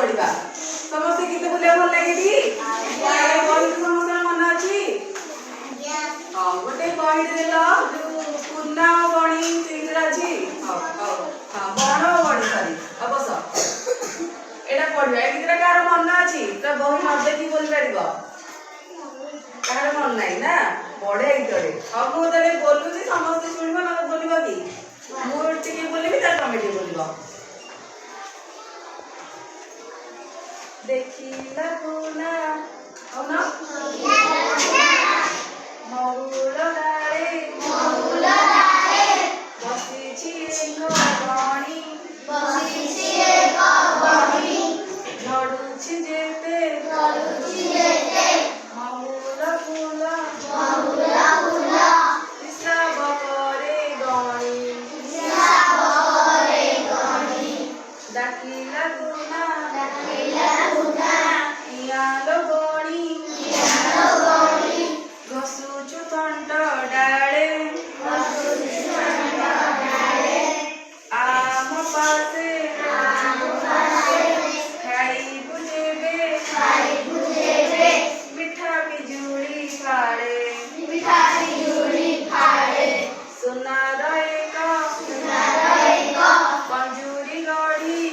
पढ़ा समस्त गीत बोलिया भल लगे बही समस्त मन अच्छी हाँ गोटे बही देल पूर्णा बणी से अच्छी हाँ बण बणी सरी अब बस एटा पढ़ा ए गीतटा कार मन अच्छी तो बही न देखी बोल पार कहार मन ना ना बढ़िया गीतटे हाँ मुझे बोलूँ समस्ते शुण ना बोल कि मुझे बोलि तुम टे बोल देखिला पुना औना महुल डाले बसिछि एक बणी झड़ुछि जेते महुल फूल हिसाब करे गणी डाकिला पुना इयालो गणी घसुछु थंड डाले आम पासे खाई बुझेबे मिठा बिजुली फाड़े सुनार एक पंजुरी गढ़ी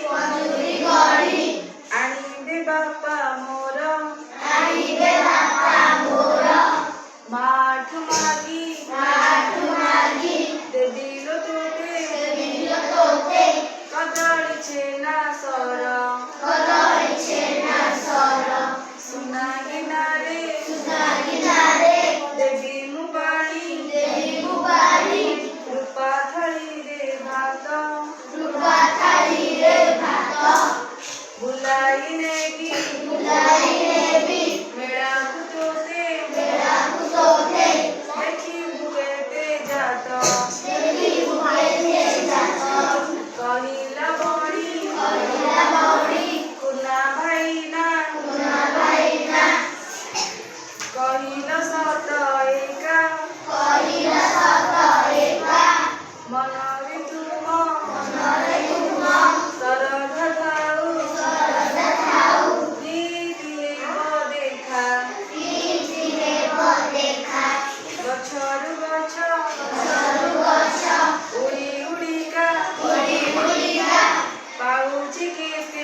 आनिबे बापा मोर माठ मागी देबिलो तोते कदली छेना सर सुना गिनारे देवी मुबाणी रूपा थाली रे भात बुलाई नेगी मेड़ा कुतोते देखी बुकेते जात कहिला बणी कुना भाईना कहिला सत एका मनरे तुम सरध थाउ नीति देखा गछरु गछ उड़ी उड़िका पाउछि कीर्ति